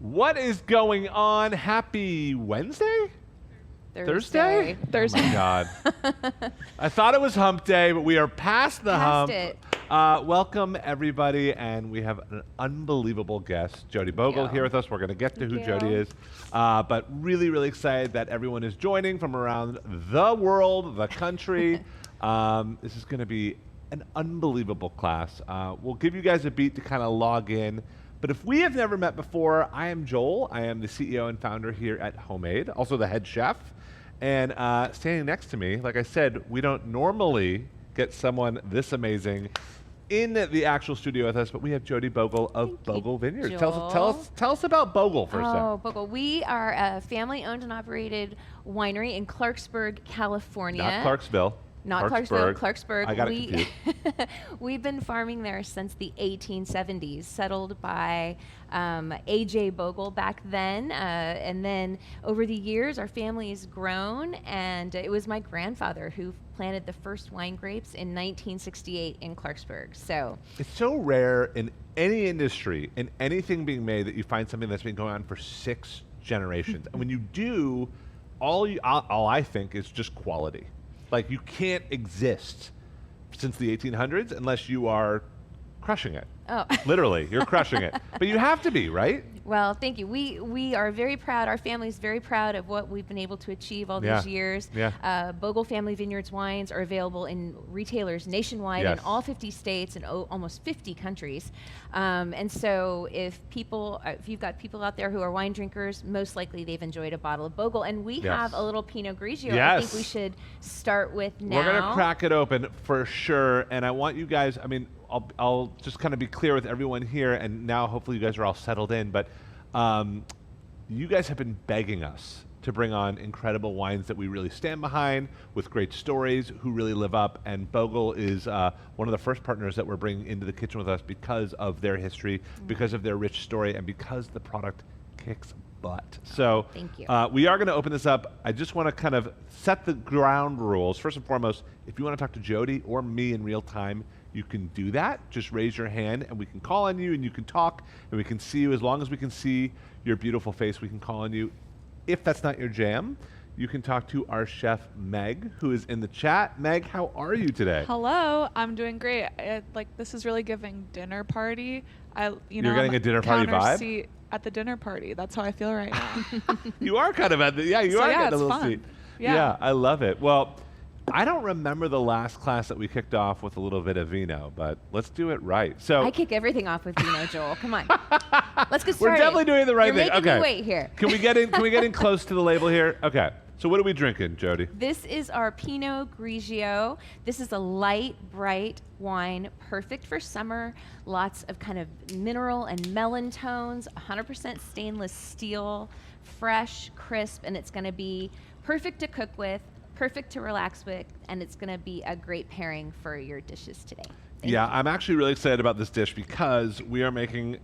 What is going on? Happy Wednesday? Thursday? Oh my God. I thought it was hump day, but we are past the hump. It. Welcome, everybody, and we have an unbelievable guest, Jody Bogle, here with us. We're going to get to who Jody is, but really, really excited that everyone is joining from around the world, the country. This is going to be an unbelievable class. We'll give you guys a beat to kind of log in. But if we have never met before, I am Joel. I am the CEO and founder here at Homemade, also the head chef. And standing next to me, like I said, we don't normally get someone this amazing in the actual studio with us, but we have Jody Bogle of Bogle Vineyards. Tell us about Bogle for a second. Bogle. We are a family-owned and operated winery in Clarksburg, California. Not Clarksville. Not Clarksville, Clarksburg. I got it confused. We've been farming there since the 1870s, settled by A.J. Bogle back then. And then over the years, our family has grown, and it was my grandfather who planted the first wine grapes in 1968 in Clarksburg. So it's so rare in any industry, in anything being made, that you find something that's been going on for 6 generations. And when you do, all I think is just quality. Like, you can't exist since the 1800s unless you are crushing it. Oh. Literally, you're crushing it. But you have to be, right? Well, thank you. We are very proud. Our family is very proud of what we've been able to achieve all these years. Bogle Family Vineyards wines are available in retailers nationwide in all 50 states and almost 50 countries. And so if you've got people out there who are wine drinkers, most likely they've enjoyed a bottle of Bogle. And we have a little Pinot Grigio I think we should start with now. We're going to crack it open for sure. And I want you guys, I'll just kind of be clear with everyone here, and now hopefully you guys are all settled in, but you guys have been begging us to bring on incredible wines that we really stand behind, with great stories, who really live up, and Bogle is one of the first partners that we're bringing into the kitchen with us because of their history, because of their rich story, and because the product kicks butt. So thank you. We are going to open this up. I just want to kind of set the ground rules. First and foremost, if you want to talk to Jody or me in real time, you can do that. Just raise your hand and we can call on you, and you can talk and we can see you. As long as we can see your beautiful face, we can call on you. If that's not your jam, you can talk to our chef, Meg, who is in the chat. Meg, how are you today? Hello, I'm doing great. This is really giving dinner party. You're getting a dinner party vibe? Seat at the dinner party. That's how I feel right now. You are kind of at the, you are getting a little fun. seat. Yeah, I love it. Well, I don't remember the last class that we kicked off with a little bit of vino, but let's do it right. So I kick everything off with vino, Joel. Come on. Let's get started. We're definitely doing the right thing. You're making me wait here. Can we get in close to the label here? Okay. So what are we drinking, Jody? This is our Pinot Grigio. This is a light, bright wine, perfect for summer. Lots of kind of mineral and melon tones, 100% stainless steel, fresh, crisp, and it's going to be perfect to cook with, perfect to relax with, and it's going to be a great pairing for your dishes today. Thank you. I'm actually really excited about this dish because we are making,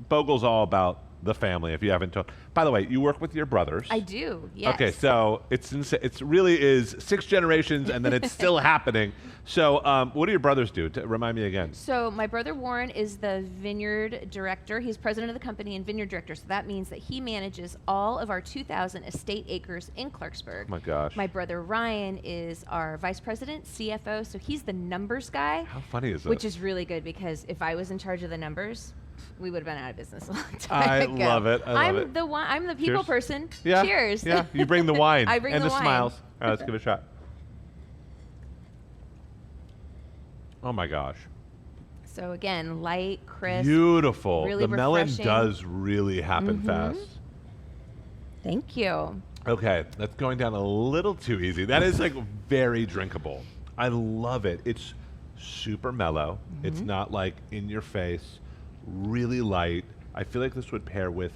Bogle's all about the family, if you haven't told. By the way, you work with your brothers. I do, yes. Okay, so it really is 6 generations, and then it's still happening. So what do your brothers do? Remind me again. So my brother Warren is the vineyard director. He's president of the company and vineyard director, so that means that he manages all of our 2,000 estate acres in Clarksburg. Oh my gosh. My brother Ryan is our vice president, CFO, so he's the numbers guy. How funny is that? Which is really good, because if I was in charge of the numbers, we would have been out of business a long time ago. I love it. I'm the people person. Yeah. Cheers. Yeah, you bring the wine. I bring and the the wine. smiles. All right, let's give it a shot. Oh my gosh. So again, light, crisp. Beautiful. Really the melon refreshing. does really happen fast. Thank you. Okay, that's going down a little too easy. That is very drinkable. I love it. It's super mellow. It's not in your face. Really light. I feel like this would pair with,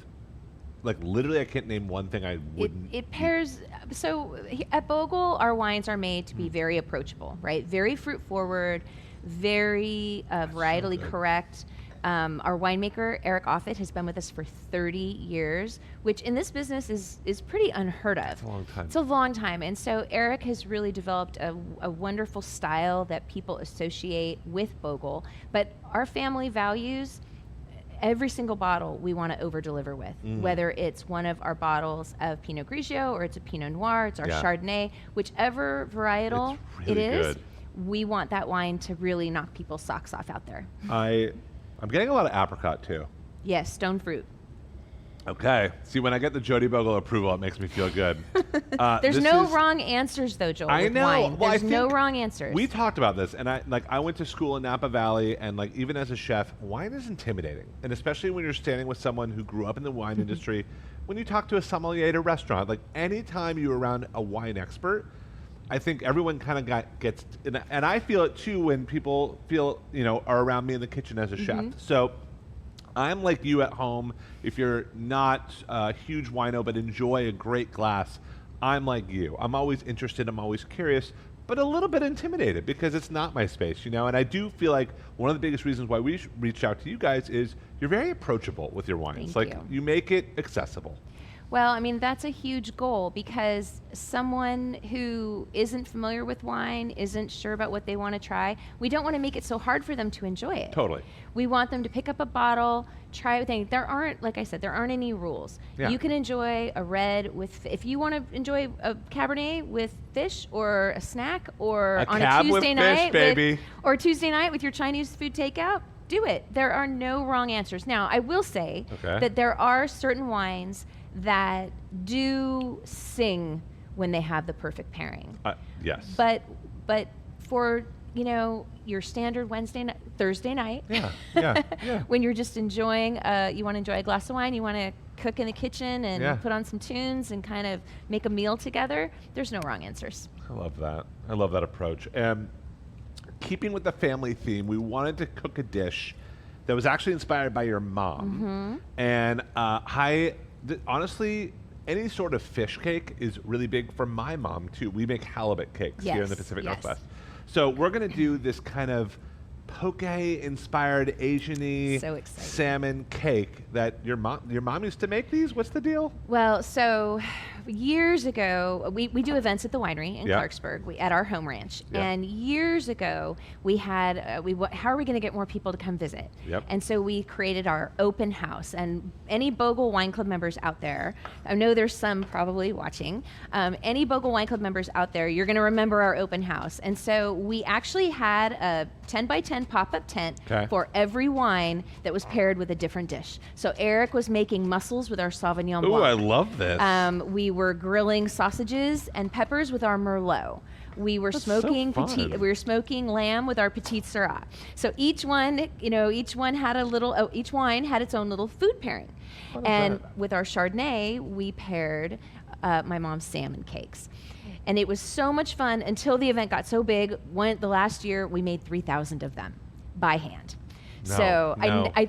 literally I can't name one thing I wouldn't. It pairs, so at Bogle, our wines are made to be very approachable, right? Very fruit forward, very varietally correct. Our winemaker, Eric Offit, has been with us for 30 years, which in this business is pretty unheard of. It's a long time. It's a long time. And so Eric has really developed a wonderful style that people associate with Bogle. But our family values every single bottle we want to over-deliver with, whether it's one of our bottles of Pinot Grigio or it's a Pinot Noir, it's our Chardonnay, whichever varietal it is, we want that wine to really knock people's socks off out there. I'm getting a lot of apricot too. Yes, stone fruit. Okay. See, when I get the Jody Bogle approval, it makes me feel good. There's no wrong answers, though, Joel. I know. Wine. Well, There's no wrong answers. We talked about this, and I went to school in Napa Valley, and like even as a chef, wine is intimidating, and especially when you're standing with someone who grew up in the wine industry. When you talk to a sommelier at a restaurant, like anytime you're around a wine expert, I think everyone kind of gets, and I feel it too when people feel are around me in the kitchen as a chef. So I'm like you at home. If you're not a huge wino but enjoy a great glass, I'm like you. I'm always interested. I'm always curious, but a little bit intimidated because it's not my space, And I do feel like one of the biggest reasons why we reached out to you guys is you're very approachable with your wines. Thank you. You make it accessible. Well, I mean, that's a huge goal because someone who isn't familiar with wine, isn't sure about what they want to try, we don't want to make it so hard for them to enjoy it. Totally. We want them to pick up a bottle, try everything. There aren't, like I said, there aren't any rules. Yeah. You can enjoy a red with, if you want to enjoy a Cabernet with fish or a snack or on a Tuesday night, or Tuesday night with your Chinese food takeout, do it. There are no wrong answers. Now, I will say that there are certain wines that do sing when they have the perfect pairing. Yes. But for your standard Thursday night, when you're just enjoying, you want to enjoy a glass of wine, you want to cook in the kitchen and put on some tunes and kind of make a meal together. There's no wrong answers. I love that. I love that approach. And keeping with the family theme, we wanted to cook a dish that was actually inspired by your mom. And honestly, any sort of fish cake is really big for my mom too. We make halibut cakes here in the Pacific Northwest. So we're going to do this kind of poke-inspired Asian-y salmon cake that your mom used to make these. What's the deal? Well, so years ago, we do events at the winery in Clarksburg, at our home ranch. And years ago, we had, how are we going to get more people to come visit? And so we created our open house. And any Bogle Wine Club members out there, I know there's some probably watching, any Bogle Wine Club members out there, you're going to remember our open house. And so we actually had a 10 by 10 pop-up tent for every wine that was paired with a different dish. So Eric was making mussels with our Sauvignon Blanc. Ooh, I love this. We were grilling sausages and peppers with our Merlot. We were smoking lamb with our Petite Syrah. So each one had a little. Each wine had its own little food pairing. And with our Chardonnay, we paired my mom's salmon cakes. And it was so much fun until the event got so big. The last year, we made 3,000 of them by hand. I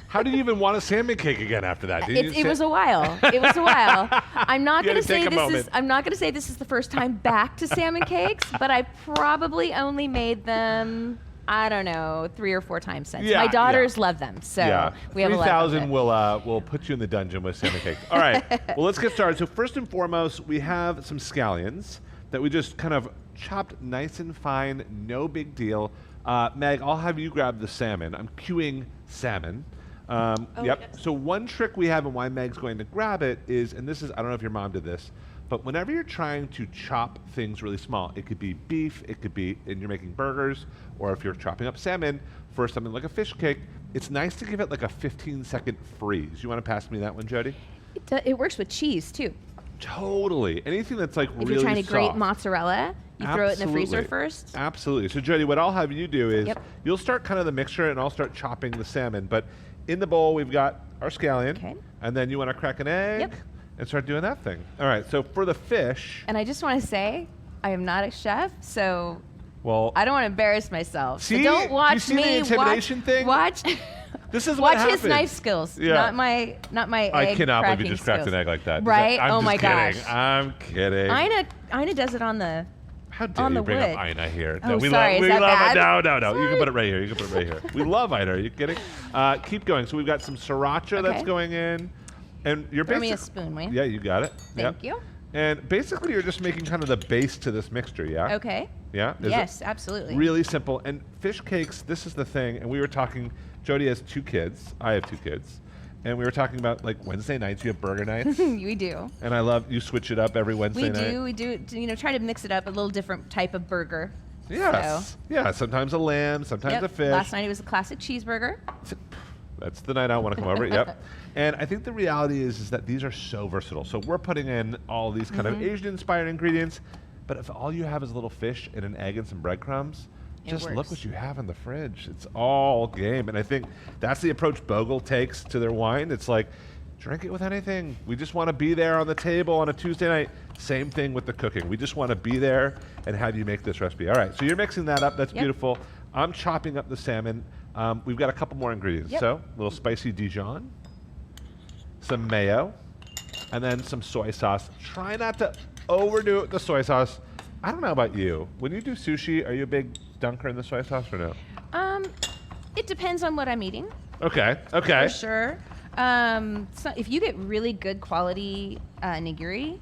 How did you even want a salmon cake again after that? It was a while. It was a while. I'm not going to say this is the first time back to salmon cakes, but I probably only made them, I don't know, 3 or 4 times since. My daughters love them, so we have a lot of 3,000 will put you in the dungeon with salmon cakes. All right, well, let's get started. So first and foremost, we have some scallions that we just kind of chopped nice and fine, no big deal. Meg, I'll have you grab the salmon. I'm queuing salmon. So one trick we have and why Meg's going to grab it is, and this is, I don't know if your mom did this, but whenever you're trying to chop things really small, it could be beef, it could be, and you're making burgers, or if you're chopping up salmon for something like a fish cake, it's nice to give it like a 15-second freeze. You want to pass me that one, Jody? It works with cheese, too. Totally. Anything that's like really soft. If you're trying to grate mozzarella, you throw it in the freezer first. Absolutely. So, Jody, what I'll have you do is you'll start kind of the mixture, and I'll start chopping the salmon. But in the bowl, we've got our scallion, and then you want to crack an egg and start doing that thing. All right, so for the fish. And I just want to say, I am not a chef, so I don't want to embarrass myself. See, so don't watch me. The intimidation thing? Watch. This is what Watch his knife skills, not my egg. I cannot believe you just skills. cracked an egg like that. Right? I'm my kidding. gosh. I'm kidding. Ina does it on the. How dare you bring up Ina here? No, we love it. No. Sorry. You can put it right here. We love Ina. Are you kidding? Keep going. So we've got some sriracha that's going in. And you're Throw me a spoon, will you? Yeah, you got it. Thank you. And basically, you're just making kind of the base to this mixture, yeah? Okay. Yeah? Yes, absolutely. Really simple. And fish cakes, this is the thing, and we were talking Jody has 2 kids. I have 2 kids. And we were talking about like Wednesday nights, you have burger nights. We do. And I love, you switch it up every Wednesday night. We do, try to mix it up, a little different type of burger. Yes. So. Yeah, sometimes a lamb, sometimes a fish. Last night it was a classic cheeseburger. That's the night I want to come over, yep. And I think the reality is that these are so versatile. So we're putting in all these kind of Asian-inspired ingredients, but if all you have is a little fish and an egg and some breadcrumbs, just look what you have in the fridge. It's all game. And I think that's the approach Bogle takes to their wine. It's like, drink it with anything. We just want to be there on the table on a Tuesday night. Same thing with the cooking. We just want to be there and have you make this recipe. All right, so you're mixing that up. That's beautiful. I'm chopping up the salmon. We've got a couple more ingredients. So a little spicy Dijon, some mayo, and then some soy sauce. Try not to overdo it with the soy sauce. I don't know about you. When you do sushi, are you a big dunker in the soy sauce or no? It depends on what I'm eating. Okay. For sure. So if you get really good quality nigiri,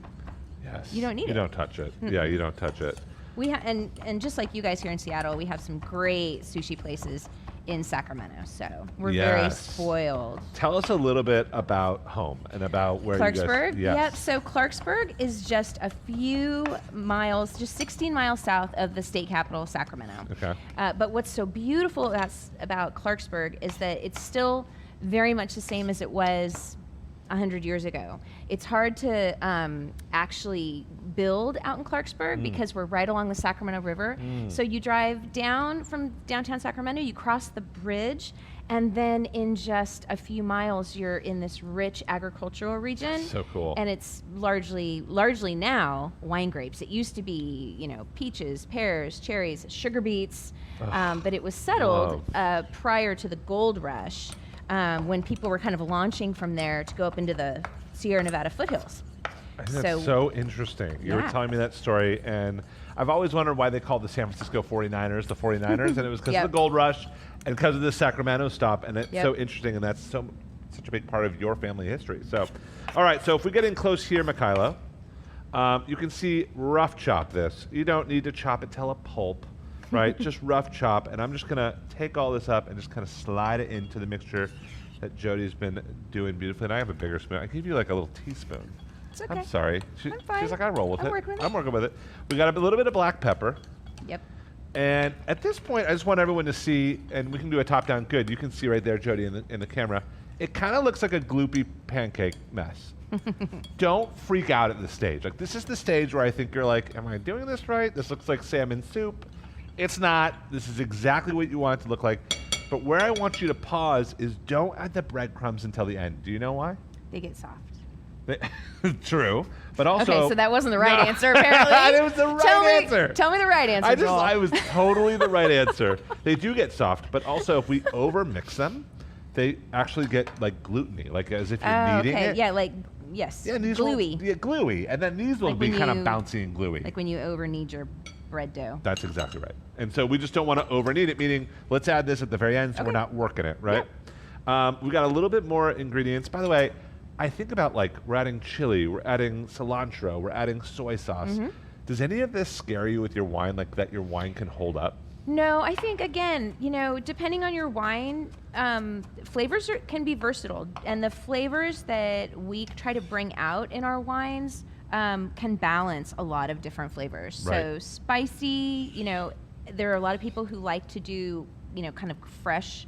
you don't need it. You don't touch it. Yeah, you don't touch it. We and just like you guys here in Seattle, we have some great sushi places in Sacramento, so we're very spoiled. Tell us a little bit about home and about where Clarksburg. You guys... Yep. So Clarksburg is just a few miles, just 16 miles south of the state capital, Sacramento. Okay. But what's so beautiful about Clarksburg is that it's still very much the same as it was 100 years ago. It's hard to actually build out in Clarksburg because we're right along the Sacramento River. So you drive down from downtown Sacramento, you cross the bridge, and then in just a few miles, you're in this rich agricultural region. So cool. And it's largely now wine grapes. It used to be, peaches, pears, cherries, sugar beets, but it was settled prior to the gold rush. When people were kind of launching from there to go up into the Sierra Nevada foothills. That's so interesting. You were telling me that story, and I've always wondered why they called the San Francisco 49ers the 49ers, and it was because of the gold rush and because of the Sacramento stop, and it's so interesting, and that's such a big part of your family history. So, all right, so if we get in close here, Mikayla, you can see rough chop this. You don't need to chop it till a pulp. Right, just rough chop, and I'm just gonna take all this up and just kind of slide it into the mixture that Jody's been doing beautifully. And I have a bigger spoon. I give you like a little teaspoon. It's okay. I'm sorry. I'm fine. She's like, I roll with it. I'm working with it. We got a little bit of black pepper. Yep. And at this point, I just want everyone to see, and we can do a top-down. Good. You can see right there, Jody, in the camera. It kind of looks like a gloopy pancake mess. Don't freak out at this stage. Like, this is the stage where I think you're like, am I doing this right? This looks like salmon soup. It's not. This is exactly what you want it to look like. But where I want you to pause is don't add the breadcrumbs until the end. Do you know why? They get soft. True. But also... Okay, so that wasn't the right answer, apparently. It was the right answer. Tell me the right answer, Joel. I was totally the right answer. They do get soft, but also if we over-mix them, they actually get like gluteny, like as if you're kneading it. Yeah, like... Yes, yeah, gluey. Gluey. And then these will be kind of bouncy and gluey. Like when you over-knead your bread dough. That's exactly right. And so we just don't want to over-knead it, meaning let's add this at the very end so we're not working it, right? Yep. We got a little bit more ingredients. By the way, I think about like we're adding chili, we're adding cilantro, we're adding soy sauce. Does any of this scare you with your wine, like that your wine can hold up? No, I think, again, depending on your wine, flavors can be versatile. And the flavors that we try to bring out in our wines can balance a lot of different flavors. Right. So spicy, there are a lot of people who like to do, kind of fresh,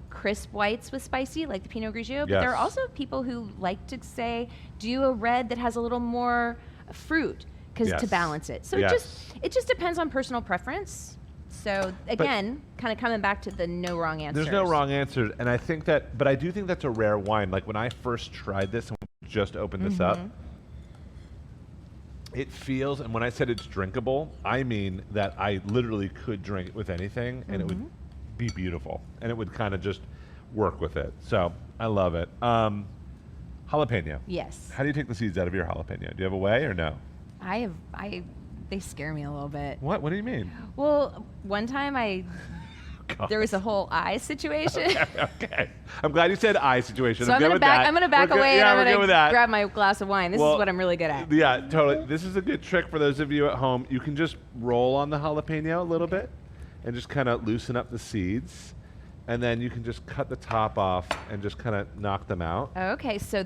crisp whites with spicy, like the Pinot Grigio. But there are also people who like to do a red that has a little more fruit to balance it. So it just depends on personal preference. So again, kind of coming back to the no wrong answers. There's no wrong answers, and I think that, but I do think that's a rare wine. Like when I first tried this and just opened this up, it feels, and when I said it's drinkable, I mean that I literally could drink it with anything, and it would be beautiful, and it would kind of just work with it. So I love it. Jalapeno. Yes. How do you take the seeds out of your jalapeno? Do you have a way or no? They scare me a little bit. What? What do you mean? Well, one time there was a whole eye situation. Okay. I'm glad you said eye situation. So I'm going to back away and I'm going to grab my glass of wine. This is what I'm really good at. Yeah, totally. This is a good trick for those of you at home. You can just roll on the jalapeno a little bit and just kind of loosen up the seeds. and then you can just cut the top off and just kind of knock them out. Okay, so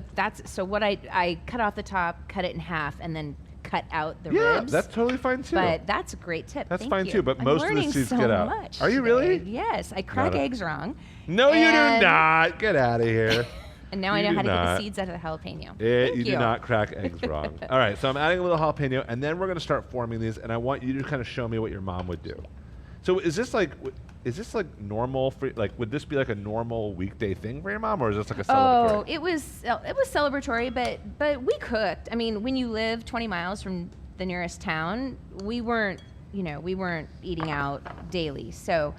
what I cut off the top, cut it in half, and then cut out the Yeah, ribs. that's totally fine too. But that's a great tip. That's Thank fine you. too, but I'm most of the learning seeds so get out. much Are you today. really? Yes, I crack eggs wrong. No, you do And- not. Get out of here. And now I You know do how to get not. the seeds out of the jalapeno. You Thank do not crack eggs wrong. All right, so I'm adding a little jalapeno, and then we're going to start forming these, and I want you to kind of show me what your mom would do. So is this like normal for, like, would this be like a normal weekday thing for your mom, or is this like a celebratory? Oh, it was celebratory, but we cooked. I mean, when you live 20 miles from the nearest town, we weren't eating out daily. So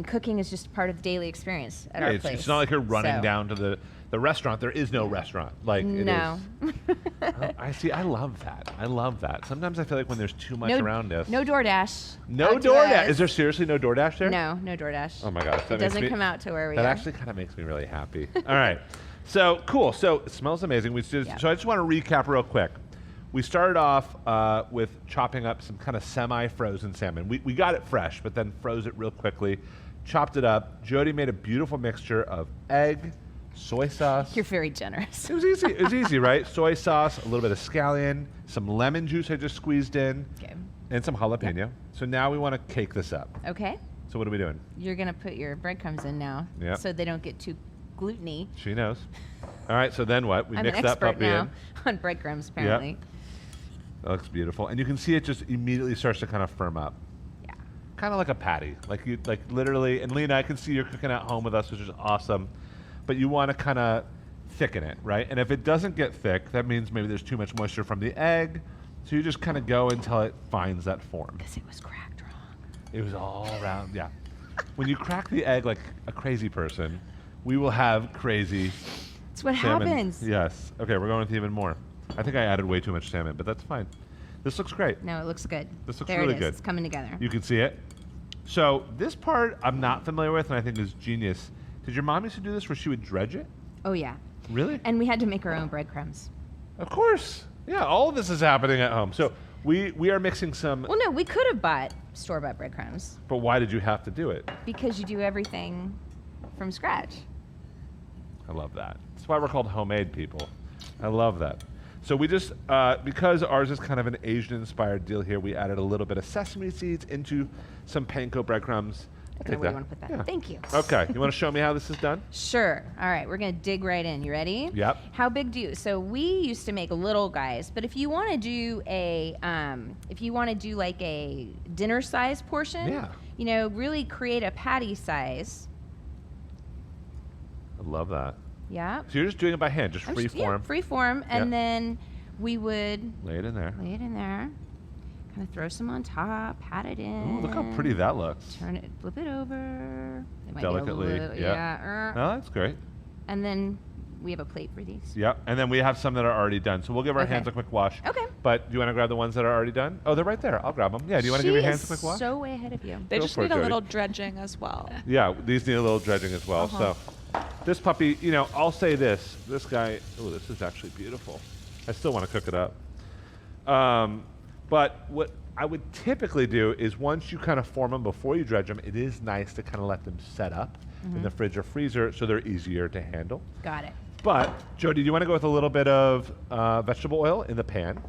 cooking is just part of the daily experience at our place. It's not like you're running So- down to the restaurant. There is no restaurant. Like No. it is. Oh, I see. I love that. I love that. Sometimes I feel like when there's too much around us. No DoorDash. No out to DoorDash. us. Is there seriously no DoorDash there? No DoorDash. Oh my gosh. It doesn't come out to where we are. That actually kind of makes me really happy. All right. So cool. So it smells amazing. So I just want to recap real quick. We started off with chopping up some kind of semi-frozen salmon. We got it fresh, but then froze it real quickly, chopped it up. Jody made a beautiful mixture of egg, soy sauce. You're very generous. It was easy. It was easy, right? Soy sauce, a little bit of scallion, some lemon juice I just squeezed in, Okay. and some jalapeno. Yep. So now we want to cake this up. Okay. So what are we doing? You're gonna put your breadcrumbs in now, Yep. so they don't get too gluten-y. She knows. All right, so then what? We I'm mix an that expert puppy now in. on breadcrumbs, apparently. That looks beautiful. And you can see it just immediately starts to kind of firm up. Yeah. Kind of like a patty. Like literally, and Lena, I can see you're cooking at home with us, which is awesome. But you want to kind of thicken it, right? And if it doesn't get thick, that means maybe there's too much moisture from the egg. So you just kind of go until it finds that form. Because it was cracked wrong. It was all around, yeah. When you crack the egg like a crazy person, we will have crazy It's what salmon. happens. Yes. Okay, we're going with even more. I think I added way too much salmon, but that's fine. This looks great. No, it looks good. This looks there really it is. good. It's coming together. You can see it. So this part I'm not familiar with, and I think is genius. Did your mom used to do this where she would dredge it? Oh, yeah. Really? And we had to make our own breadcrumbs. Of course. Yeah, all of this is happening at home. So we are mixing some, Well, no, we could have bought store-bought breadcrumbs but why did you have to do it? because you do everything from scratch. I love that. That's why we're called homemade people. I love that. So we just, because ours is kind of an Asian-inspired deal here, we added a little bit of sesame seeds into some panko breadcrumbs. I don't know where you want to put that. Yeah. Thank you. Okay, you want to show me how this is done? Sure. All right, we're gonna dig right in. You ready? Yep. How big do you? So we used to make little guys, but if you want to do like a dinner size portion, Yeah. really create a patty size. I love that. Yeah. So you're just doing it by hand, just free form. Free form, and Yeah. then we would Lay it in there. lay it in there, kind of throw some on top, pat it in. Ooh, look how pretty that looks. Turn it, flip it over. It might be a Delicately, little- yeah. Oh, that's great. And then we have a plate for these. Yep. And then we have some that are already done. So we'll give our Okay. hands a quick wash. Okay. But do you want to grab the ones that are already done? Oh, they're right there. I'll grab them. Yeah. Do you want to give your hands a quick wash? So way ahead of you. They Go just for it, need a Jody. little dredging as well. Yeah, these need a little dredging as well. So this puppy, I'll say this. This guy, oh, this is actually beautiful. I still want to cook it up. But what I would typically do is once you kind of form them before you dredge them, it is nice to kind of let them set up in the fridge or freezer so they're easier to handle. Got it. But, Jody, do you want to go with a little bit of vegetable oil in the pan?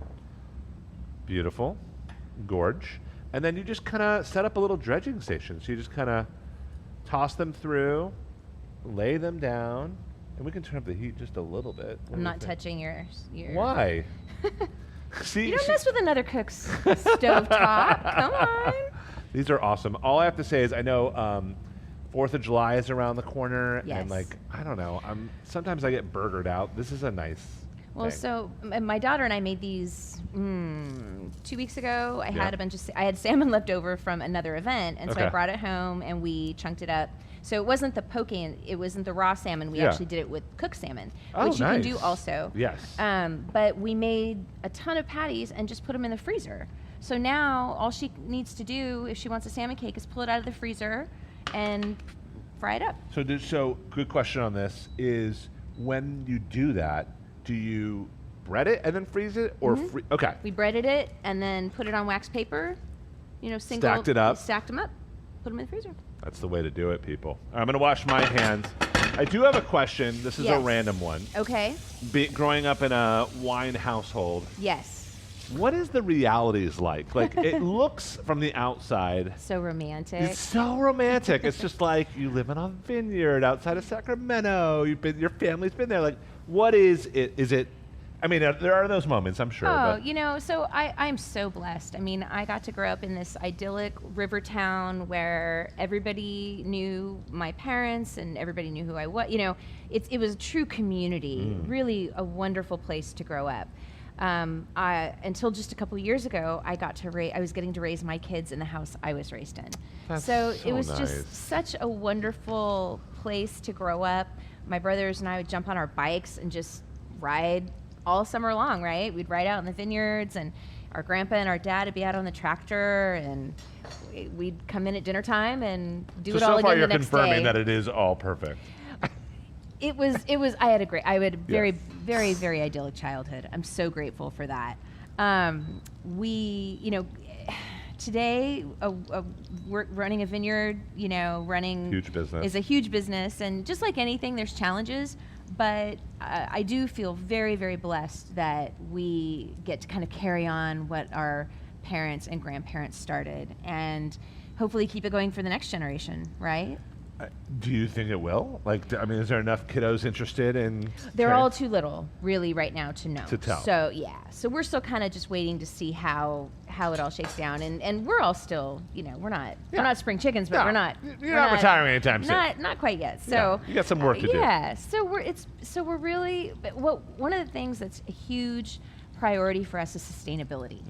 Beautiful. Gorge. And then you just kind of set up a little dredging station. So you just kind of toss them through, lay them down, and we can turn up the heat just a little bit. What do I'm you not think? touching your. Why? See, You don't mess with another cook's stove top. Come on. These are awesome. All I have to say is I know 4th of July is around the corner, Yes. and I don't know. Sometimes I get burgered out. This is a nice Well, thing. so my daughter and I made these 2 weeks ago. I Yeah. had I had salmon left over from another event, and so I Okay. brought it home and we chunked it up. So it wasn't the poking, it wasn't the raw salmon. We Yeah. actually did it with cooked salmon, Oh, which you can do nice. also. Yes. But we made a ton of patties and just put them in the freezer. So now all she needs to do if she wants a salmon cake is pull it out of the freezer and fry it up. So good question on this is when you do that, do you bread it and then freeze it or Mm-hmm. okay? We breaded it and then put it on wax paper. Single. Stacked it up. Stacked them up. put them in the freezer. That's the way to do it, people. I'm going to wash my hands. I do have a question. This is a random one. Okay. Growing up in a wine household. Yes. What is the realities like? Like, it looks from the outside. So romantic. It's so romantic. It's just like you live in a vineyard outside of Sacramento. Your family's been there. Like, what is it? Is it? I mean, there are those moments, I'm sure. Oh, but you know, so I'm so blessed. I mean, I got to grow up in this idyllic river town where everybody knew my parents and everybody knew who I was. You know, it was a true community, really a wonderful place to grow up. Until just a couple of years ago, I was getting to raise my kids in the house I was raised in. So it was just such a wonderful place to grow up. My brothers and I would jump on our bikes and just ride all summer long, right? We'd ride out in the vineyards, and our grandpa and our dad would be out on the tractor, and we'd come in at dinner time and do it all again the next day. So far you're confirming that it is all perfect. It was, I had a very, very, very idyllic childhood. I'm so grateful for that. Today, we're running a vineyard, huge business. Is a huge business. And just like anything, there's challenges. But I do feel very, very blessed that we get to kind of carry on what our parents and grandparents started and hopefully keep it going for the next generation, right? Do you think it will? Like, I mean, is there enough kiddos interested in? They're all too little, really, right now to know. To tell. So yeah, so we're still kind of just waiting to see how it all shakes down, and we're all still, we're not spring chickens, but You're not retiring anytime soon. Not quite yet. So you got some work to do. Yeah. So we're really one of the things that's a huge priority for us is sustainability.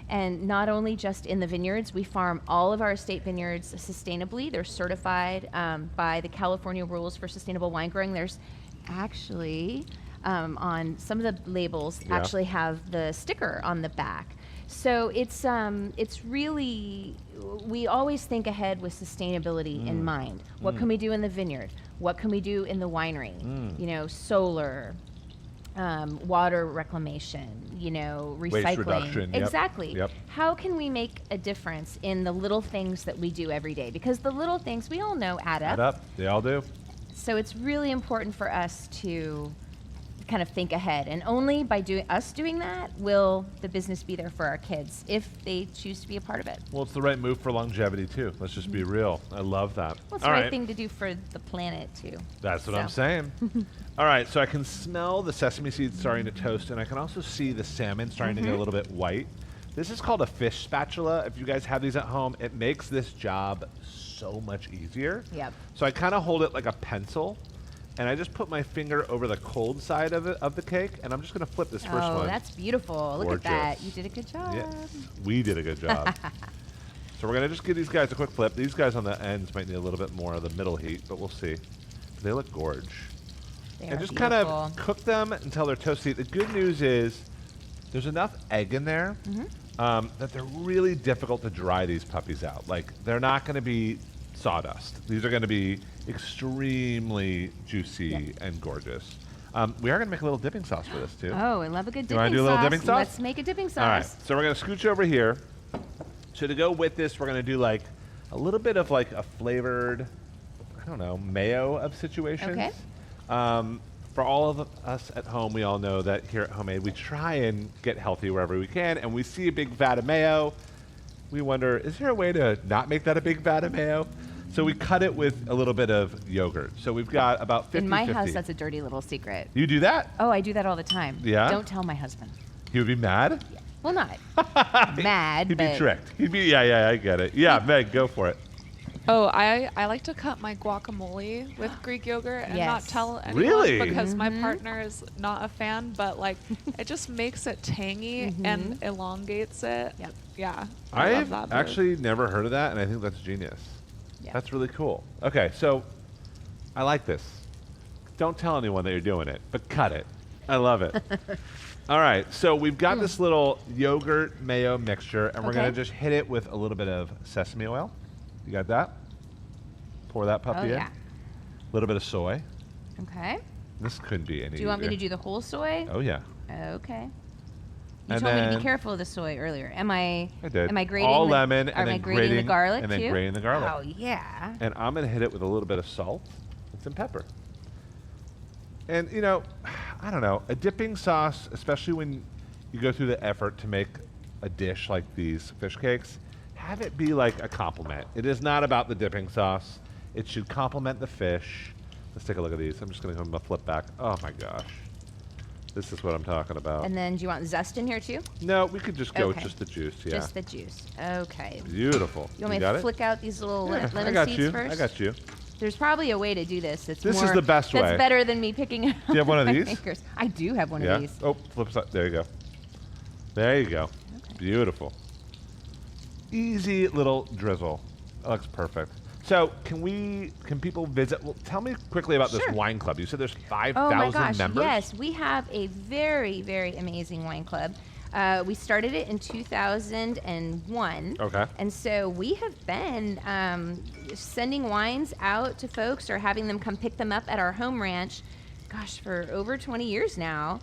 And not only just in the vineyards, we farm all of our estate vineyards sustainably. They're certified by the California Rules for Sustainable Wine Growing. There's actually on some of the labels actually have the sticker on the back. So it's really, we always think ahead with sustainability in mind. What can we do in the vineyard? What can we do in the winery? Solar, water reclamation, recycling. Waste reduction. Exactly. Yep. How can we make a difference in the little things that we do every day? Because the little things, we all know, add up. Add up. They all do. So it's really important for us to kind of think ahead. And only by doing that will the business be there for our kids if they choose to be a part of it. Well, it's the right move for longevity, too. Let's just be real. I love that. Well, it's the right thing to do for the planet, too. That's what I'm saying. All right, so I can smell the sesame seeds starting to toast, and I can also see the salmon starting to get a little bit white. This is called a fish spatula. If you guys have these at home, it makes this job so much easier. Yep. So I kind of hold it like a pencil, and I just put my finger over the cold side of the cake, and I'm just going to flip this first one. Oh, that's beautiful. Look at that. You did a good job. Yes, we did a good job. So we're going to just give these guys a quick flip. These guys on the ends might need a little bit more of the middle heat, but we'll see. They look gorge. And just kind of cook them until they're toasty. The good news is there's enough egg in there that they're really difficult to dry these puppies out. Like, they're not going to be sawdust. These are going to be extremely juicy and gorgeous. We are going to make a little dipping sauce for this, too. Oh, I love a good dipping sauce. You want to do a little dipping sauce? Let's make a dipping sauce. All right, so we're going to scooch over here. So to go with this, we're going to do like a little bit of like a flavored, mayo of situations. Okay. For all of us at home, we all know that here at Homemade, we try and get healthy wherever we can, and we see a big vat of mayo. We wonder, is there a way to not make that a big vat of mayo? So we cut it with a little bit of yogurt. So we've got about 50-50. In my house, that's a dirty little secret. You do that? Oh, I do that all the time. Yeah? Don't tell my husband. He would be mad? Yeah. Well, not mad, He'd be tricked. He'd be, yeah, I get it. Yeah, Meg, go for it. Oh, I like to cut my guacamole with Greek yogurt and not tell anyone Really? because my partner is not a fan, but like it just makes it tangy and elongates it. Yep. Yeah. I've actually never heard of that, and I think that's genius. Yep. That's really cool. Okay, so I like this. Don't tell anyone that you're doing it, but cut it. I love it. All right, so we've got this little yogurt mayo mixture, and we're going to just hit it with a little bit of sesame oil. You got that? Pour that puppy in. Yeah. A little bit of soy. Okay. This couldn't be any Do you want me to do the whole soy? Oh, yeah. Okay. You told me to be careful of the soy earlier. I did. Am I grating all lemon and then grating the garlic and too? then grating the garlic. Oh yeah. And I'm gonna hit it with a little bit of salt and some pepper. And you know, I don't know, a dipping sauce, especially when you go through the effort to make a dish like these fish cakes, have it be like a compliment. It is not about the dipping sauce. It should complement the fish. Let's take a look at these. I'm just gonna come flip back. Oh my gosh. This is what I'm talking about. And then do you want zest in here too? No, we could just go with just the juice, yeah. Just the juice. Okay. Beautiful. You want me to flick out these little lemon seeds first? I got you. There's probably a way to do this. This is the best way. That's better than me picking out. Do you have one of these? Fingers. I do have one of these. Oh, flip side. There you go. There you go. Okay. Beautiful. Easy little drizzle. That looks perfect. So can people visit? Well, tell me quickly about this wine club. You said there's 5,000 members? Yes, we have a very, very amazing wine club. We started it in 2001. Okay. And so we have been sending wines out to folks or having them come pick them up at our home ranch, gosh, for over 20 years now.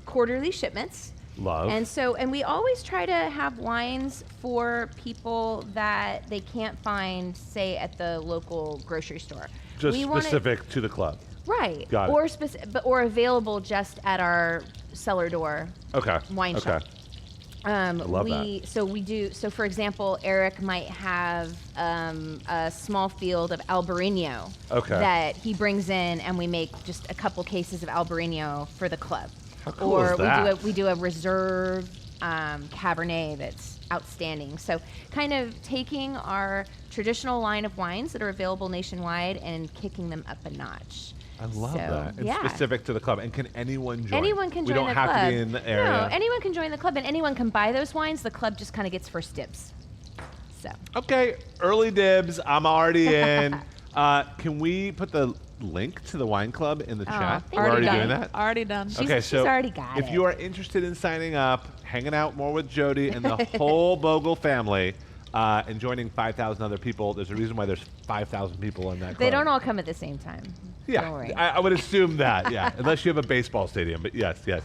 Quarterly shipments. Love. And we always try to have wines for people that they can't find, say, at the local grocery store. Just specific to the club. Right. Got it. Or available just at our cellar door. Okay. Wine shop. I love that. So for example, Eric might have a small field of Albarino that he brings in, and we make just a couple cases of Albarino for the club. How cool is that? we do a reserve Cabernet that's outstanding. So kind of taking our traditional line of wines that are available nationwide and kicking them up a notch. I love that. It's specific to the club. And can anyone join? Anyone can join the club. We don't have to be in the area. No, anyone can join the club, and anyone can buy those wines. The club just kind of gets first dibs. So. Okay, early dibs. I'm already in. Can we put the link to the wine club in the chat? We're already doing that? Already done. She's already got it. If you are interested in signing up, hanging out more with Jody and the whole Bogle family, and joining 5,000 other people, there's a reason why there's 5,000 people in that club. They don't all come at the same time. Yeah, don't worry. I would assume that, yeah, unless you have a baseball stadium, but yes. Do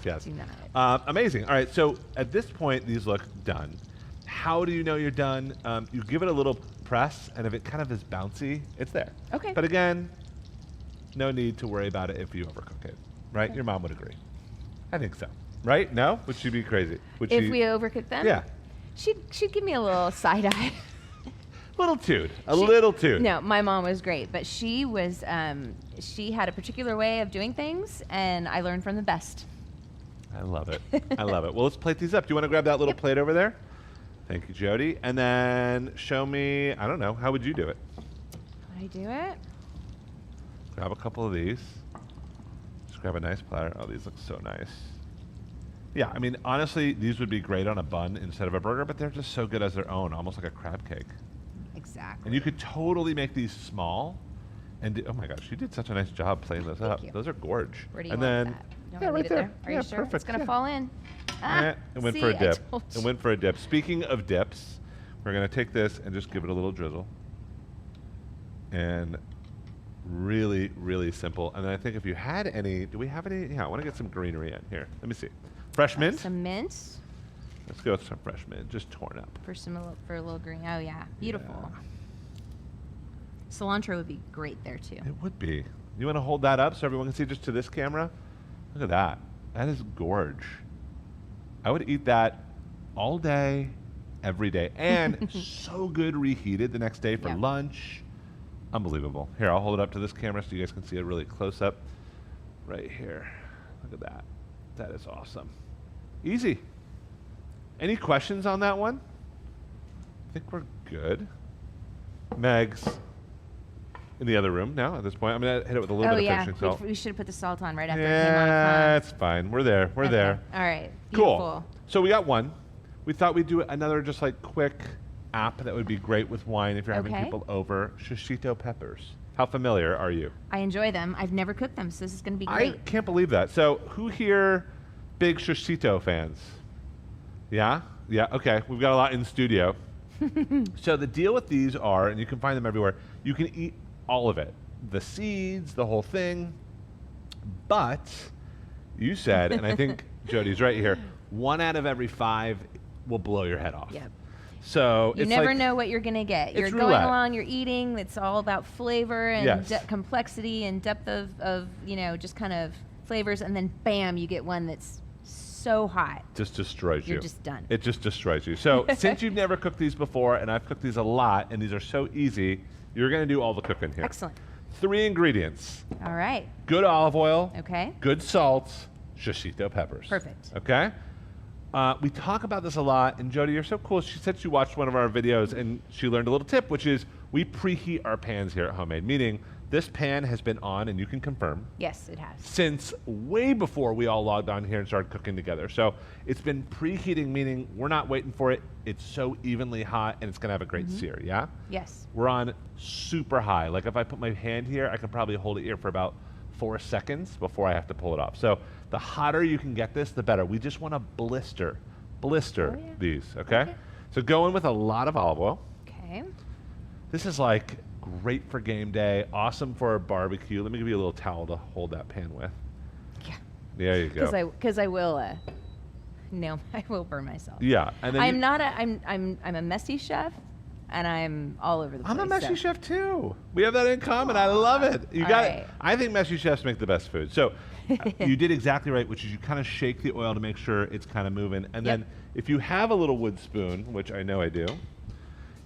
not. Amazing. All right, so at this point, these look done. How do you know you're done? You give it a little press, and if it kind of is bouncy, it's there. Okay. But again, no need to worry about it if you overcook it, right? Okay. Your mom would agree. I think so. Right? No? Would she be crazy? If we overcook them? Yeah. She'd give me a little side eye. Little toot. A little toot. No, my mom was great, but she was, she had a particular way of doing things, and I learned from the best. I love it. I love it. Well, let's plate these up. Do you want to grab that little plate over there? Thank you, Jody. And then show me, I don't know, how would you do it? I do it? Grab a couple of these. Just grab a nice platter. Oh, these look so nice. Yeah, I mean, honestly, these would be great on a bun instead of a burger, but they're just so good as their own, almost like a crab cake. Exactly. And you could totally make these small. And oh my gosh, you did such a nice job playing those up. Those are gorge. Where do you want that? You want to leave it there? Are you sure? Perfect. It's going to fall in. It went for a dip. It went for a dip. Speaking of dips, we're going to take this and just give it a little drizzle. And really, really simple. And then I think if you had any, do we have any? Yeah, I want to get some greenery in here. Let me see. Fresh mint? Some mint. Let's go with some fresh mint, just torn up. For a little green. Oh, yeah. Beautiful. Yeah. Cilantro would be great there, too. It would be. You want to hold that up so everyone can see just to this camera? Look at that. That is gorge. I would eat that all day, every day. And so good reheated the next day for lunch. Unbelievable. Here, I'll hold it up to this camera so you guys can see a really close up right here. Look at that. That is awesome. Easy. Any questions on that one? I think we're good. Meg's in the other room now at this point. I'm going to hit it with a little bit of fishing salt. We should have put the salt on right after it came on. Yeah, it's fine. We're there. We're there. All right. Beautiful. Cool. So we got one. We thought we'd do another just like quick app that would be great with wine if you're having people over. Shishito peppers. How familiar are you? I enjoy them. I've never cooked them, so this is going to be great. I can't believe that. So who here big shishito fans? Yeah? Yeah, okay. We've got a lot in studio. So the deal with these are, and you can find them everywhere, you can eat all of it. The seeds, the whole thing. But you said, and I think Jody's right here. 1 out of every 5 will blow your head off. Yep. So you it's never like, know what you're gonna get. You're going roulette. along, you're eating. It's all about flavor and Yes. complexity and depth of just kind of flavors, and then bam, you get one that's so hot. Just destroys you. You're just done. It just destroys you. So since you've never cooked these before, and I've cooked these a lot, and these are so easy, you're going to do all the cooking here. Excellent. 3 ingredients. All right. Good olive oil. Okay. Good salt. Shishito peppers. Perfect. Okay? We talk about this a lot, and Jody, you're so cool. She said she watched one of our videos, and she learned a little tip, which is we preheat our pans here at Homemade, meaning this pan has been on, and you can confirm, Yes, it has. since way before we all logged on here and started cooking together. So it's been preheating, meaning we're not waiting for it. It's so evenly hot, and it's going to have a great sear, yeah? Yes. We're on super high. Like if I put my hand here, I can probably hold it here for about 4 seconds before I have to pull it off. So the hotter you can get this, the better. We just want to blister these, okay? So go in with a lot of olive oil. Okay. This is like great for game day, awesome for a barbecue. Let me give you a little towel to hold that pan with. Yeah. There you go. Because I will. No, I will burn myself. Yeah, and then I'm a messy chef, and I'm all over the place. I'm a messy chef too. We have that in common. I love it. You got it. I think messy chefs make the best food. So you did exactly right, which is you kind of shake the oil to make sure it's kind of moving. And then if you have a little wood spoon, which I know I do,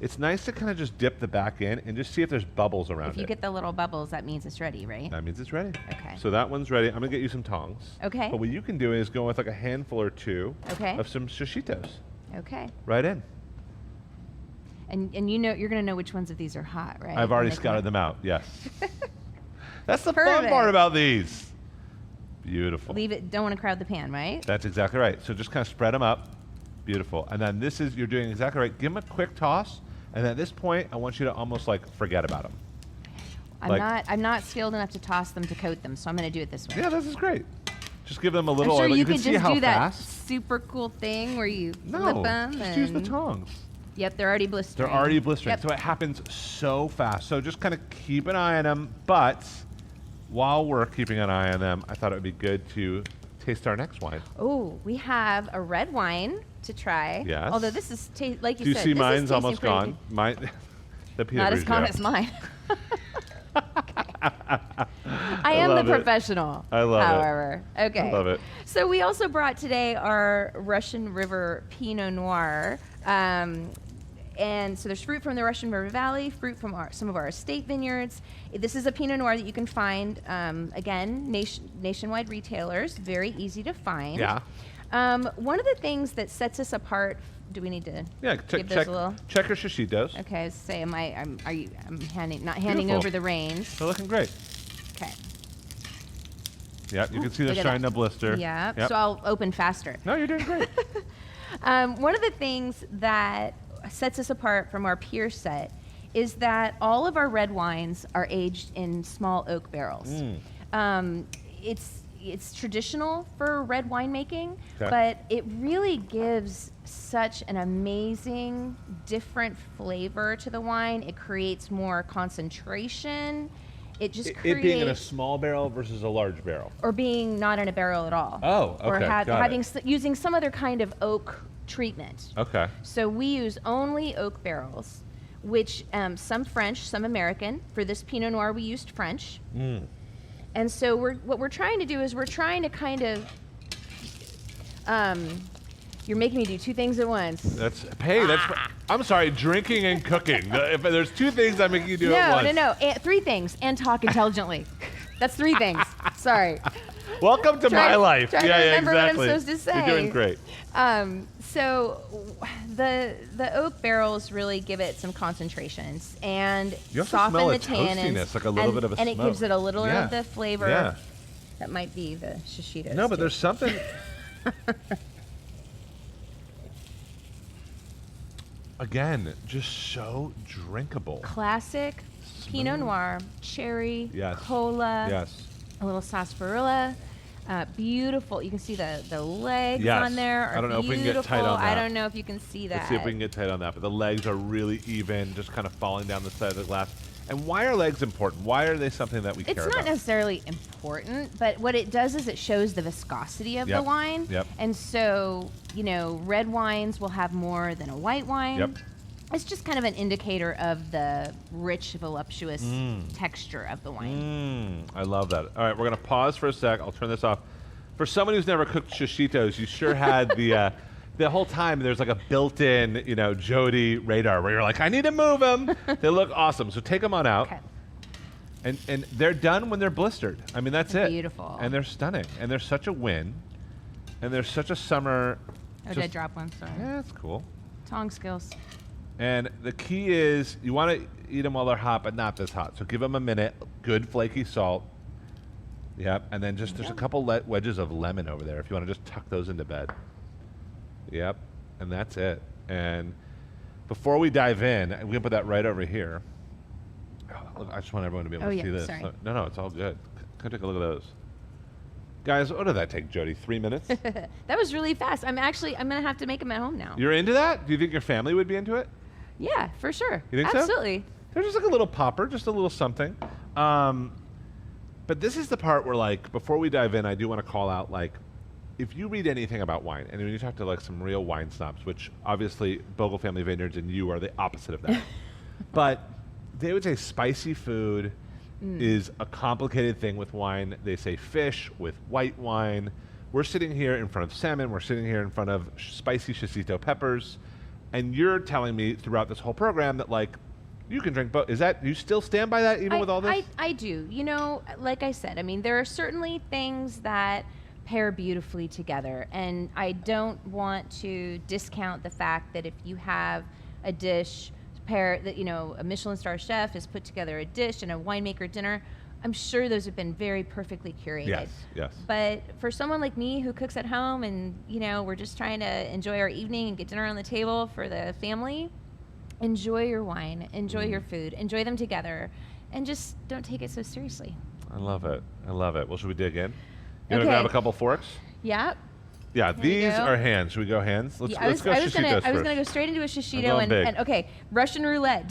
it's nice to kind of just dip the back in and just see if there's bubbles around it. If you get the little bubbles, that means it's ready, right? That means it's ready. Okay. So that one's ready. I'm going to get you some tongs. Okay. But what you can do is go with like a handful or 2 of some shishitos. Okay. Right in. And you know you're going to know which ones of these are hot, right? I've already scouted them out, yes. That's the fun part about these. Beautiful. Leave it, don't want to crowd the pan, right? That's exactly right. So just kind of spread them up. Beautiful. And then this is, you're doing exactly right. Give them a quick toss. And at this point, I want you to almost like forget about them. I'm not skilled enough to toss them to coat them, so I'm going to do it this way. Yeah, this is great. Just give them a little I'm sure oil. you can could see just how do that fast. super cool thing where you flip them. Just use the tongs. Yep, they're already blistering. They're already blistering. Yep. So it happens so fast. So just kind of keep an eye on them. But while we're keeping an eye on them, I thought it would be good to taste our next wine. Oh, we have a red wine to try. Yes. Although this is, like you said, Do you see this mine's is almost tasting gone? Mine, the Pinot Not as gone Grigio. as mine. I am the professional. I love it. However, okay. I love it. So we also brought today our Russian River Pinot Noir. And so there's fruit from the Russian River Valley, fruit from some of our estate vineyards. This is a Pinot Noir that you can find, again, nationwide retailers, very easzy to find. Yeah. One of the things that sets us apart, do we need to give those a little? Check your shishitos. Okay, say, I'm not handing Beautiful. over the reins. They're looking great. Okay. Yeah, you can see the Look at shine that. of blister. Yeah, Yep. so I'll open faster. No, you're doing great. One of the things that sets us apart from our peer set is that all of our red wines are aged in small oak barrels. It's traditional for red winemaking, but it really gives such an amazing, different flavor to the wine. It creates more concentration. It just creates... It being in a small barrel versus a large barrel. Or being not in a barrel at all. Oh, okay, Or using some other kind of oak treatment. Okay. So we use only oak barrels, which some French, some American. For this Pinot Noir, we used French. And so what we're trying to do is we're trying to kind of, you're making me do 2 things at once. I'm sorry, drinking and cooking. If there's 2 things I'm making you do at once. No. 3 things, and talk intelligently. That's 3 things. Sorry. Welcome to my life. Trying to remember what I'm supposed to say. You're doing great. So the oak barrels really give it some concentrations and soften the tannins. Like a little bit of a and smoke. It gives it a little of the flavor. Yeah. That might be the shishitos. No, but there's something. Again, just so drinkable. Classic Pinot Noir, cherry, cola, a little sarsaparilla. Beautiful. You can see the legs on there are I don't know beautiful. if we can get tight on that. I don't know if you can see that. Let's see if we can get tight on that. But the legs are really even, just kind of falling down the side of the glass. And why are legs important? Why are they something that we care about? It's not necessarily important, but what it does is it shows the viscosity of the wine. Yep. And so, red wines will have more than a white wine. Yep. It's just kind of an indicator of the rich, voluptuous texture of the wine. I love that. All right, we're going to pause for a sec. I'll turn this off. For someone who's never cooked shishitos, you sure had the whole time there's like a built-in, Jody radar where you're like, I need to move them. They look awesome. So take them on out. Okay. And they're done when they're blistered. I mean, that's it. Beautiful. And they're stunning. And they're such a win. And they're such a summer. Oh, did I drop one? Sorry. Yeah, that's cool. Tong skills. And the key is you want to eat them while they're hot, but not this hot. So give them a minute. Good flaky salt. Yep. And then just there's a couple wedges of lemon over there if you want to just tuck those into bed. Yep. And that's it. And before we dive in, we can put that right over here. Oh, look, I just want everyone to be able to see this. Sorry. No, it's all good. Come take a look at those. Guys, what did that take, Jody? 3 minutes? That was really fast. I'm going to have to make them at home now. You're into that? Do you think your family would be into it? Yeah, for sure. You think so? Absolutely. They're just like a little popper, just a little something. But this is the part where, before we dive in, I do want to call out, if you read anything about wine, and when you talk to, some real wine snobs, which obviously Bogle Family Vineyards and you are the opposite of that, but they would say spicy food is a complicated thing with wine. They say fish with white wine. We're sitting here in front of salmon. We're sitting here in front of spicy shishito peppers. And you're telling me throughout this whole program that, you can drink both. Is that, you still stand by that even with all this? I do. Like I said, there are certainly things that pair beautifully together. And I don't want to discount the fact that if you have a dish that, a Michelin star chef has put together a dish and a winemaker dinner, I'm sure those have been very perfectly curated. Yes. But for someone like me who cooks at home and, we're just trying to enjoy our evening and get dinner on the table for the family, enjoy your wine, enjoy your food, enjoy them together, and just don't take it so seriously. I love it. Well, should we dig in? You want to Okay. grab a couple forks? Yeah. Yeah, There you these go. are hands. Should we go hands? Let's I was go shishitos gonna first. go straight into a I'm shishito going big. and okay, Russian roulette.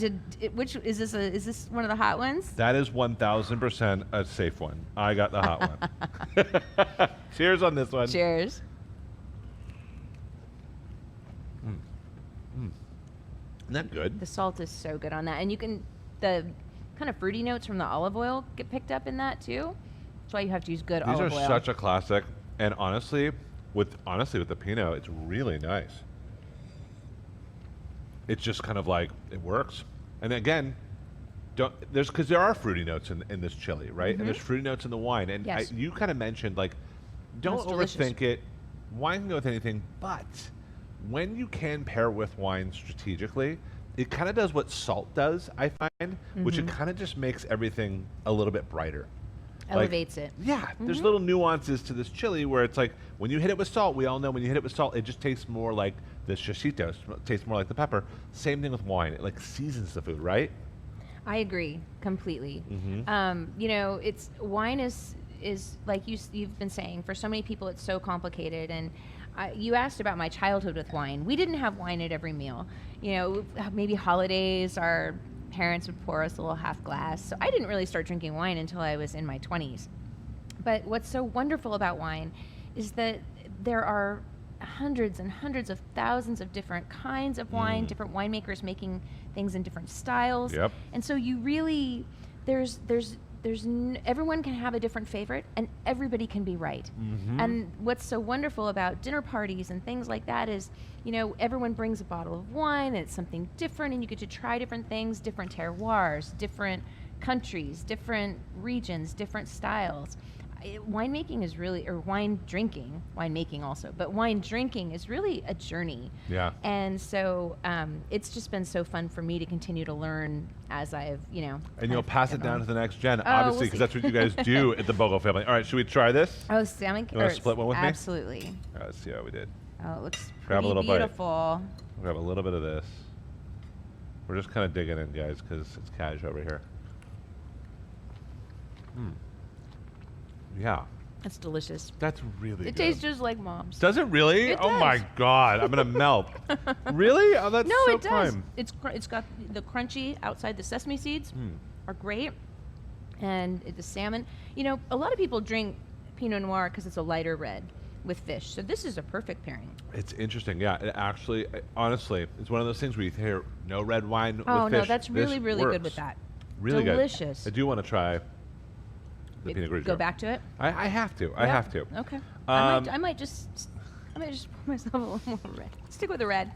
Which is this? Is this one of the hot ones? That is 1,000% a safe one. I got the hot one. Cheers on this one. Cheers. Isn't that good? The salt is so good on that, and the kind of fruity notes from the olive oil get picked up in that too. That's why you have to use good These olive are oil. such a classic, and honestly, with the Pinot, it's really nice. It's just kind of it works. And again, because there are fruity notes in this chili, right? And there's fruity notes in the wine. And Yes. you kind of mentioned don't That's delicious. overthink it. Wine can go with anything, but when you can pair with wine strategically, it kind of does what salt does, I find, which it kind of just makes everything a little bit brighter. Elevates it. Yeah, there's little nuances to this chili where it's when you hit it with salt, we all know when you hit it with salt, it just tastes more like the shishito, tastes more like the pepper. Same thing with wine. It seasons the food, right? I agree completely. It's wine is like you've been saying, for so many people it's so complicated. And you asked about my childhood with wine. We didn't have wine at every meal. Maybe holidays, our parents would pour us a little half glass. So I didn't really start drinking wine until I was in my 20s. But what's so wonderful about wine is that there are hundreds and hundreds of thousands of different kinds of wine, different winemakers making things in different styles. Yep. And so you really, everyone can have a different favorite and everybody can be right. And what's so wonderful about dinner parties and things like that is, everyone brings a bottle of wine and it's something different and you get to try different things, different terroirs, different countries, different regions, different styles. Winemaking is really, or wine making also, but wine drinking is really a journey. Yeah. And so it's just been so fun for me to continue to learn as I've, And you'll pass it down to the next gen, Oh, obviously, we'll because see. that's what you guys do at the Bogle family. All right, should we try this? Oh, salmon. You want to split one with me? Absolutely. All right, let's see how we did. Oh, it looks Grab a pretty little bite. beautiful. We'll grab a little bit of this. We're just kind of digging in, guys, because it's cash over here. Yeah. It's delicious. That's really good. It tastes just like Mom's. Does it really? It Oh does. my God, I'm gonna melt. Really? Oh, that's No, so it does. prime. It's got the crunchy outside the sesame seeds, are great. And the salmon, you know, a lot of people drink Pinot Noir because it's a lighter red with fish. So this is a perfect pairing. It's interesting. Yeah, it actually, honestly, it's one of those things where you hear no red wine with fish. Oh, no, that's really, This really works. good with that. Really Delicious. good. I do want to try the Pinot Grigio. Go back to it? I have to. I have to. Okay. I might just pour myself a little more red. Stick with the red.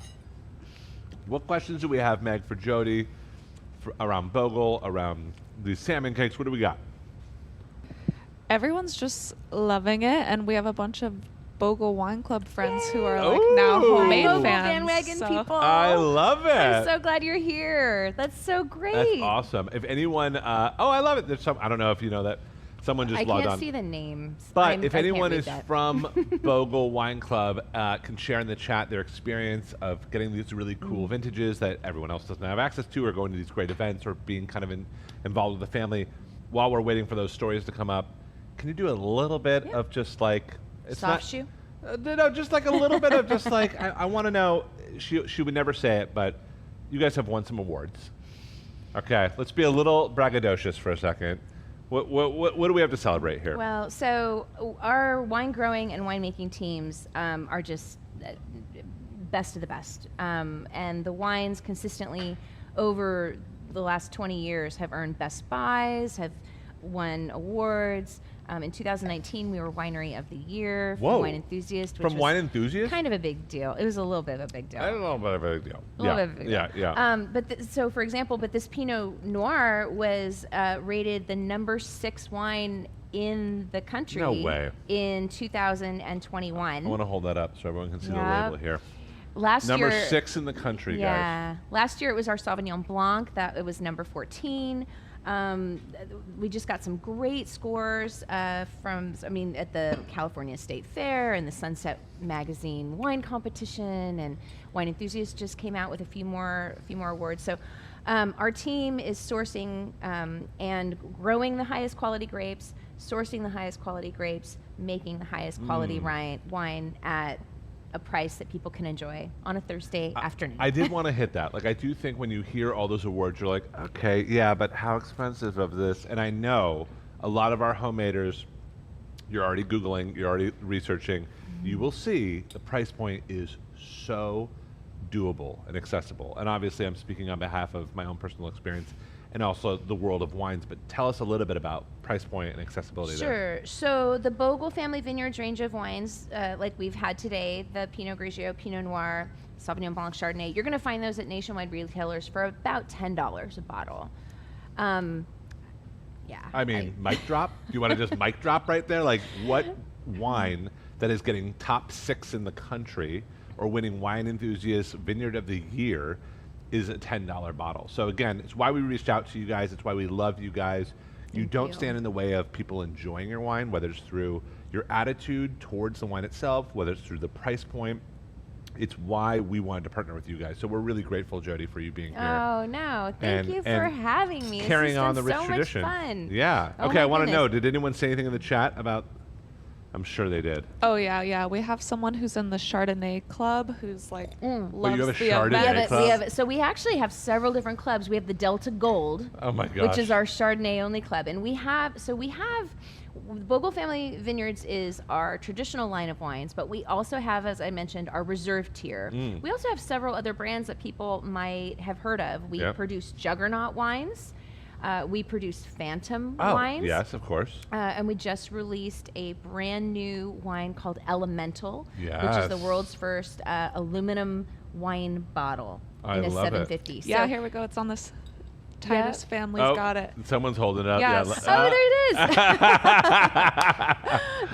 What questions do we have, Meg, for Jody, around Bogle, around these salmon cakes? What do we got? Everyone's just loving it, and we have a bunch of Bogle Wine Club friends who are like Ooh. now homemade Bogle fans. bandwagon people. I love it. I'm so glad you're here. That's so great. That's awesome. If anyone, I love it. There's some. I don't know if you know that. Someone just I logged can't on. see the names. But if I can't anyone read is that. from Bogle Wine Club, can share in the chat their experience of getting these really cool vintages that everyone else doesn't have access to, or going to these great events, or being kind of involved with the family. While we're waiting for those stories to come up, can you do a little bit of just like soft shoe? No, just like a little bit of just like I want to know. She would never say it, but you guys have won some awards. Okay, let's be a little braggadocious for a second. What do we have to celebrate here? Well, so our wine growing and winemaking teams are just best of the best. And the wines consistently over the last 20 years have earned Best Buys, have won awards. In 2019, we were Winery of the Year from Wine Enthusiast. Which From was Wine Enthusiast? kind of a big deal. It was a little bit of a big deal. I don't know about a big deal. A little bit of a big deal. Yeah. But so, for example, this Pinot Noir was rated the #6 wine in the country. No way. In 2021. I want to hold that up so everyone can see the Yep. label here. Last Number year, 6 in the country, guys. yeah. Last year it was our Sauvignon Blanc. It was number 14. We just got some great scores at the California State Fair and the Sunset Magazine wine competition, and Wine Enthusiast just came out with a few more awards. So our team is sourcing and growing the highest quality grapes, sourcing the highest quality grapes, making the highest quality wine at a price that people can enjoy on a Thursday afternoon. I did want to hit that. Like, I do think when you hear all those awards, you're like, okay, yeah, but how expensive of this? And I know a lot of our homemakers, you're already Googling, you're already researching. You will see the price point is so doable and accessible. And obviously, I'm speaking on behalf of my own personal experience and also the world of wines, but tell us a little bit about price point and accessibility there. Sure. So the Bogle Family Vineyards range of wines, like we've had today, the Pinot Grigio, Pinot Noir, Sauvignon Blanc, Chardonnay, you're going to find those at nationwide retailers for about $10 a bottle. Yeah. I mean, mic drop? Do you want to just mic drop right there? Like, what wine that is getting top 6 in the country or winning Wine Enthusiast Vineyard of the Year is a $10 bottle? So again, it's why we reached out to you guys. It's why we love you guys. You don't stand in the way of people enjoying your wine, whether it's through your attitude towards the wine itself, whether it's through the price point. It's why we wanted to partner with you guys. So we're really grateful, Jody, for you being here. Oh, no. Thank you for having me. Carrying on the rich so tradition. Much fun. Yeah. Oh, okay, I want to goodness. know, did anyone say anything in the chat about... I'm sure they did. Oh yeah. We have someone who's in the Chardonnay club who's like loves Wait, you have a the Chardonnay event. club? So we actually have several different clubs. We have the Delta Gold, Oh my gosh. which is our Chardonnay only club, and we have Bogle Family Vineyards is our traditional line of wines, but we also have, as I mentioned, our reserve tier. We also have several other brands that people might have heard of. We produce Juggernaut wines. We produce Phantom wines. Yes, of course. And we just released a brand new wine called Elemental, which is Yes. the world's first aluminum wine bottle I in a love it. 750. Yeah, So- here we go. It's on this. Titus family's got it. Someone's holding it up. Yes. Yeah. Oh, there it is.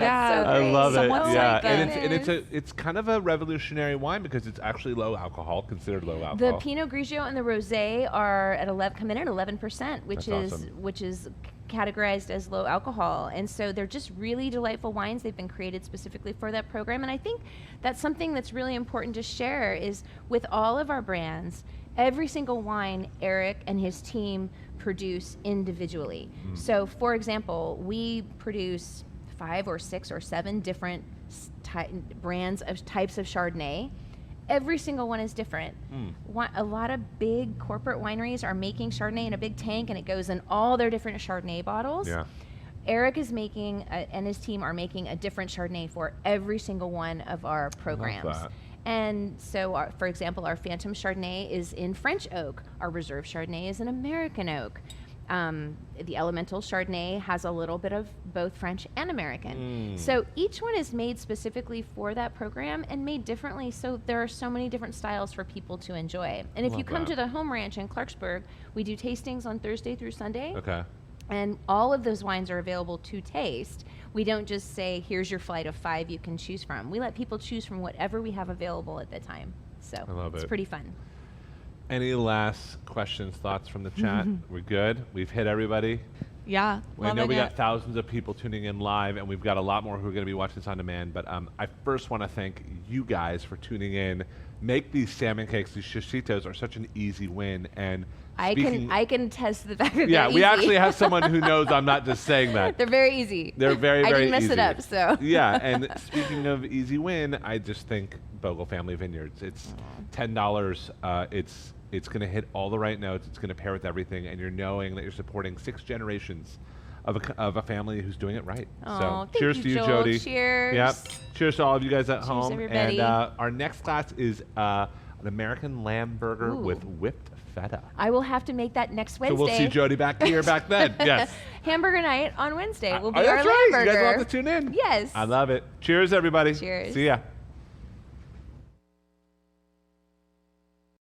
Yeah, so I great. love it. Someone's Yeah, like and it's kind of a revolutionary wine because it's actually low alcohol, considered low alcohol. The Pinot Grigio and the Rosé are come in at 11%, which That's is awesome. which is categorized as low alcohol. And so they're just really delightful wines. They've been created specifically for that program. And I think that's something that's really important to share is with all of our brands, every single wine Eric and his team produce individually. So for example, we produce 5 or 6 or 7 different brands of types of Chardonnay, every single one is different. A lot of big corporate wineries are making Chardonnay in a big tank, and it goes in all their different Chardonnay bottles. Yeah. Eric is making, and his team are making a different Chardonnay for every single one of our programs. Love that. And so, for example, our Phantom Chardonnay is in French oak. Our Reserve Chardonnay is in American oak. The Elemental Chardonnay has a little bit of both French and American. So each one is made specifically for that program and made differently. So there are so many different styles for people to enjoy. And if you come to the home ranch in Clarksburg, we do tastings on Thursday through Sunday. Okay. And all of those wines are available to taste. We don't just say, here's your flight of 5 you can choose from. We let people choose from whatever we have available at the time. So I love it's it. pretty fun. Any last questions, thoughts from the chat? We're good? We've hit everybody? Yeah, I know loving we it. got thousands of people tuning in live, and we've got a lot more who are going to be watching this on demand. But I first want to thank you guys for tuning in. Make these salmon cakes, these shishitos, are such an easy win. And I can test the fact that yeah, they're we easy. actually have someone who knows I'm not just saying that. They're very easy. They're very, very easy. I didn't mess it up, so. Yeah, and speaking of easy win, I just think Bogle Family Vineyards. It's $10. It's going to hit all the right notes. It's going to pair with everything, and you're knowing that you're supporting 6 generations of a family who's doing it right. Oh, So thank cheers you, to you, Joel. Jody. Cheers. Yep. Cheers to all of you guys at Cheers, home. everybody. And our next class is an American lamb burger Ooh. with whipped feta. I will have to make that next Wednesday. So we'll see Jody back here back then. Yes. Hamburger night on Wednesday will be Oh, our that's lamb right. burger. You guys will have to tune in. Yes. I love it. Cheers, everybody. Cheers. See ya.